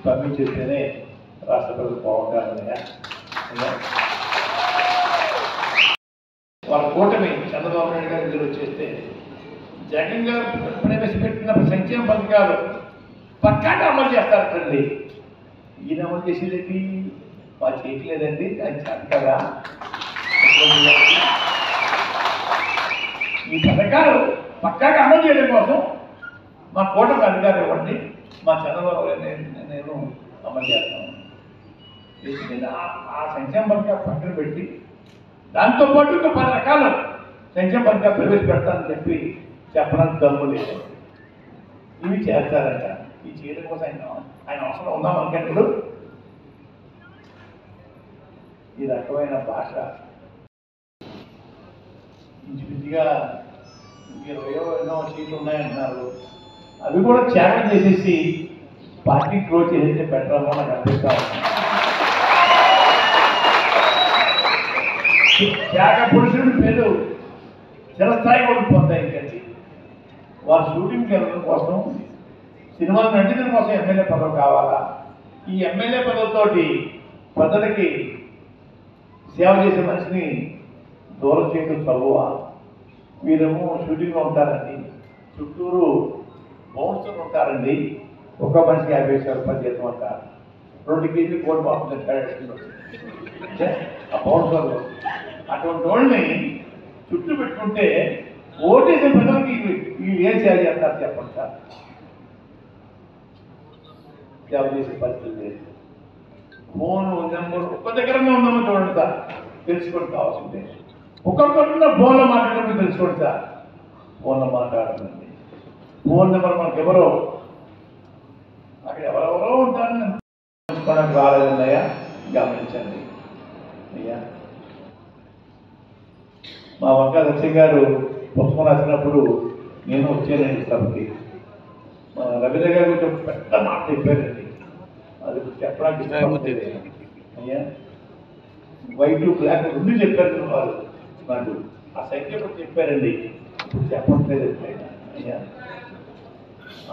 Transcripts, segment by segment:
పంపించేస్తేనే రాష్ట్ర ప్రజలు బాగుంటారన్నయ్య. వాళ్ళ కూటమి చంద్రబాబు నాయుడు గారు ఇందులో వచ్చేస్తే జగన్ గారు ప్రవేశపెట్టిన సంక్షేమ పథకాలు పక్కాగా అమలు చేస్తారండి. ఈయన అమలు చేసేది వాళ్ళు చేయట్లేదండి, అది చేత కదా. ఈ పథకాలు పక్కాగా అమలు చేయడం కోసం మా కూటమి అధికారం ఇవ్వండి, మా చంద్రబాబు నేను అమలు చేస్తాను. ఆ సంక్షేమ పథకాలు పక్కన పెట్టి దాంతోపాటు ఇంకా 10 రకాలు సంక్షేమ పథకాలు ప్రవేశపెడతానని చెప్పి చెప్పడానికి దమ్ము లేదు. ఇవి చేస్తారంట. ఈ చేయడం కోసం ఆయన అవసరం ఉందా మనకంటే? ఈ రకమైన భాష ఇంచుమించుగా 20 సీట్లు ఉన్నాయంటున్నారు. అవి కూడా త్యాగం చేసేసి పార్టీ క్లోజ్ చేసేసి పెట్టడమో నాకు అనిపిస్తా ఉంది. త్యాగ పురుషుడి పేరు చిరస్థాయి కూడా పొందాయి. ఇంకండి వారు షూటింగ్కి వెళ్ళడం కోసం, సినిమాలు నటించడం కోసం ఎమ్మెల్యే పదవి కావాలా? ఈ ఎమ్మెల్యే పదవితోటి ప్రజలకి సేవ చేసే మనిషిని దూరం చేయడం చదువా? వీరేమో షూటింగ్లో ఉంటారండి, చుట్టూరు బౌన్సర్లు ఉంటారండి. ఒక మనిషికి 50,000 రూపాయలు జీతం అంటారు. 2 కేజీలు కోడి బాబు ఆ బౌన్సర్లు. అటువంటి వాళ్ళని చుట్టూ పెట్టుకుంటే ఓటేసే ప్రజలకి వీళ్ళు ఏం చేయాలి అంటారు చెప్పండి సార్. సేవ చేసే పరిస్థితి లేదు. ఫోన్ నెంబర్ ఒక్క దగ్గరనే ఉందామో చూడండి సార్, తెలుసుకోండి. కావాల్సిందే ఒక్కొక్కరున్న ఫోన్లో మాట్లాడడం తెలుసుకోండి సార్. ఫోన్లో మాట్లాడుతుంది. ఫోన్ నెంబర్ మనకు ఎవరో అక్కడ ఎవరెవరో ఉంటారని మనకు రాలేదన్నయ్యా, గమనించండి అయ్యా. మా వంక సత్య గారు పుస్తకం రాసినప్పుడు నేను వచ్చానండి సభకి. మన రవీంద్ర గారి గురించి ఒక పెద్ద మాట చెప్పారండి, అది చెప్పడానికి ఇష్టపడలేదు అయ్యా. వైట్ బ్లాక్ 2 చెప్పారు వారు నాకు. ఆ సంఖ్య కూడా చెప్పారండి, ఇప్పుడు చెప్పట్లేదు అయ్యా.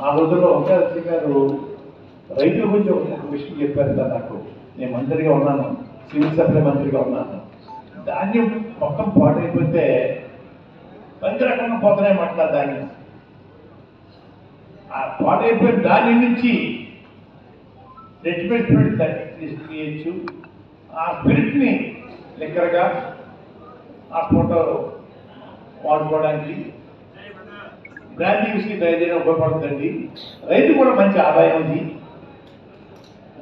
ఆ రోజుల్లో వంక సత్య గారు రైతుల గురించి ఒక విషయం చెప్పారు సార్ నాకు. నేను మంత్రిగా ఉన్నాను, సివిల్ సప్లై మంత్రిగా ఉన్నాను. ధాన్యం మొత్తం పాడైపోతే మంచి రకంగా పోతున్నాయి మంటల ధాన్యం. ఆ పాడైపోయిన ధాన్యం నుంచి రెడ్డిమేడ్ స్పిరిట్ తీయచ్చు. ఆ స్పిరిట్ని లిక్కర్గా హాస్పిటల్లో వాడుకోవడానికి, బ్రాండీ విస్కీ తయారు చేయడం ఉపయోగపడుతుందండి. రైతు కూడా మంచి ఆదాయం ఉంది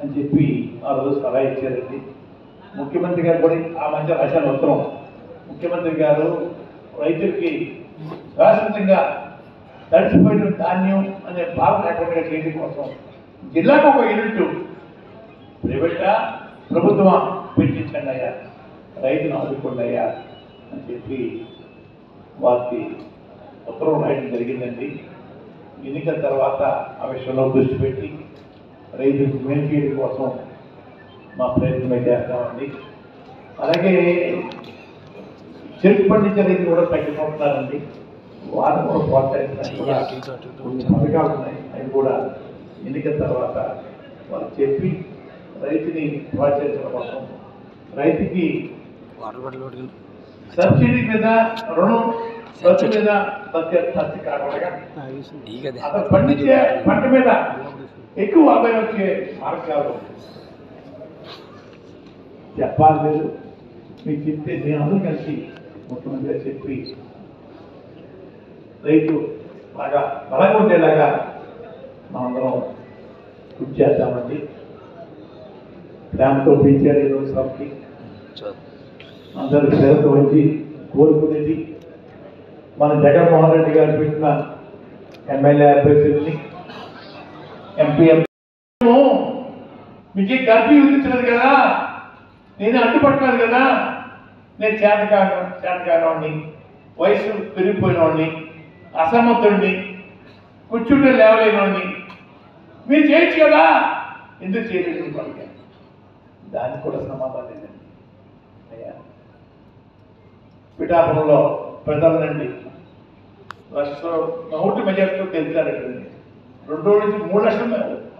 అని చెప్పి ఆ రోజు సలహా ఇచ్చారండి. ముఖ్యమంత్రి గారు కూడా ఆ మధ్య రాశారు ఉత్తరం. ముఖ్యమంత్రి గారు రైతులకి శాశ్వతంగా తడిసిపోయిన ధాన్యం అనే బాధ లేకుండా చేయడం కోసం జిల్లాకు ఒక యూనిట్ ప్రైవేటా ప్రభుత్వమా పెట్టించండి అయ్యా, రైతును ఆదుకోండి అయ్యా అని చెప్పి వారికి ఉత్తరం రాయడం జరిగిందండి. ఎన్నికల తర్వాత ఆ విషయంలో దృష్టి పెట్టి రైతులకు మేలు చేయడం కోసం మా ప్రయత్నమే చేస్తామండి. అలాగే చెరుకు పండించే రైతులు కూడా తగ్గిపోతున్నారండి. వారు కూడా ప్రోత్సహించడానికి కొన్ని పథకాలు ఉన్నాయి. అవి కూడా ఎన్నికల తర్వాత వాళ్ళు చెప్పి రైతుని ప్రోత్సహించడం కోసం, రైతుకి సబ్సిడీ మీద రుణం, ఖర్చు మీద ఖర్చు కాకుండా అతను పండించే పంట మీద ఎక్కువ ఆదాయం వచ్చే మార్గాలు చెప్పాలి లేదు. మీకు చెప్తే నేను అందరూ కలిసి ముఖ్యమంత్రిగా చెప్పి రైతు బాగా బలంగా ఉండేలాగా మనందరం కృషి చేద్దామండి. ప్రేమతో పెంచారు ఈరోజు సభకి. అందరూ శ్రద్ధ వచ్చి కోరుకునేది మన జగన్మోహన్ రెడ్డి గారు పెట్టిన ఎమ్మెల్యే అభ్యర్థుల్ని, ఎంపీ మీకు కర్ఫ్యూ విధించలేదు కదా, నేను అడ్డుపట్టలేదు కదా, నేను చేతకానవాడిని, వయసు పెరిగిపోయినవాడిని, అసమర్థుడిని, కూర్చుంటే లేవలేనివాడిని, మీరు చేయొచ్చు కదా, ఎందుకు చేయలేదు పడిగా? దానికి కూడా సమాధానం లేదండి అయ్యా. పిఠాపురంలో ప్రజలనండి లక్ష 1 మెజార్టీతో గెలిచారండి. 2 నుంచి 3 లక్షల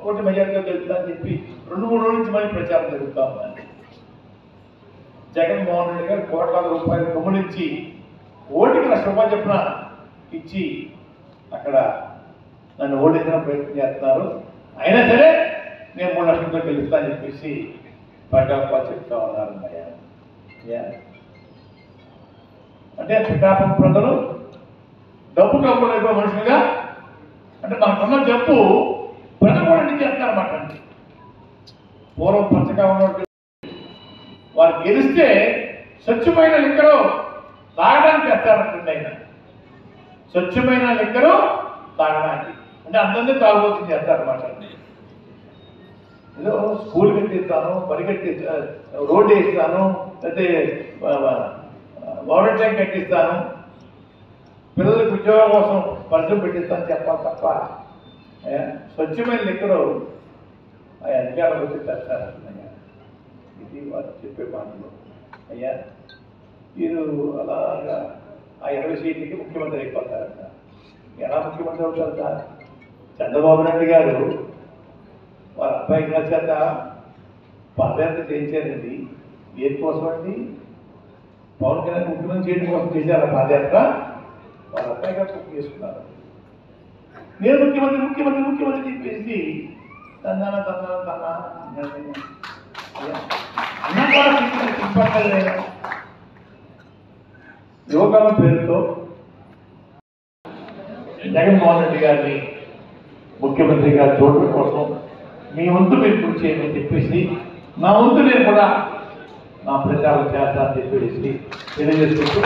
ఓటు మెజార్టీగా గెలుస్తా అని చెప్పి 2-3 రోజుల నుంచి మళ్ళీ ప్రచారం జరుగుతూ ఉందండి. జగన్మోహన్ రెడ్డి గారు కోట్లాది రూపాయలు కమ్మునిచ్చి ఓటుకి ₹1,00,000 చొప్పున ఇచ్చి అక్కడ నన్ను ఓడించడం ప్రయత్నం చేస్తున్నారు. అయినా సరే నేను 3 లక్షలతో గెలుస్తా అని చెప్పేసి ప్రజాపా చెప్తా ఉన్నారు. అంటే పిఠాపురం ప్రజలు డబ్బు అయిపోయే మనుషులుగా అంటే మనకున్న జబ్బు ప్రజలు కూడా ఇంటికి చేస్తారన్నమాట. పూర్వం పంచగా ఉన్నట్టు వారు గెలిస్తే స్వచ్ఛమైన లిక్కరు తాగడానికి చేస్తారంటుంది ఆయన. స్వచ్ఛమైన లిక్కరు తాగడానికి అంటే అందరినీ తాగుబోతుంది చేస్తారన్నమాట. ఏదో స్కూల్ కట్టిస్తాను, బడి కట్టిస్తాను, రోడ్డు వేస్తాను, లేకపోతే వాటర్ ట్యాంక్ కట్టిస్తాను, పిల్లలకు ఉద్యోగం కోసం పరిశ్రమ పెట్టిస్తాను చెప్పాలి తప్ప స్వచ్ఛమైన లిక్కరు అధికారం వచ్చి తెస్తారంటున్నాయా. ఇది వారు చెప్పే మాటలు. అయ్యా మీరు అలాగా ఆ 20 సీట్లకి ముఖ్యమంత్రి అయిపోతారంట. ఎలా ముఖ్యమంత్రి అవుతారు సార్? చంద్రబాబు నాయుడు గారు వారి అబ్బాయి గారి చేత పాదయాత్ర చేయించారండి. దేనికోసం అండి? పవన్ కళ్యాణ్ ముఖ్యమంత్రి చేయడం కోసం చేశారు ఆ పాదయాత్ర. వాళ్ళ అబ్బాయి గారు పూర్తి చేసుకున్నారు. నేను ముఖ్యమంత్రి ముఖ్యమంత్రి ముఖ్యమంత్రి చెప్పేసి తన్నా యోగం పేరుతో జగన్మోహన్ రెడ్డి గారిని ముఖ్యమంత్రిగా చూడడం కోసం మీ వంతు మీరు కృషి చేయమని చెప్పేసి నా వంతు నేను కూడా నా ప్రచారం చేస్తానని చెప్పేసి తెలియజేసుకుంటూ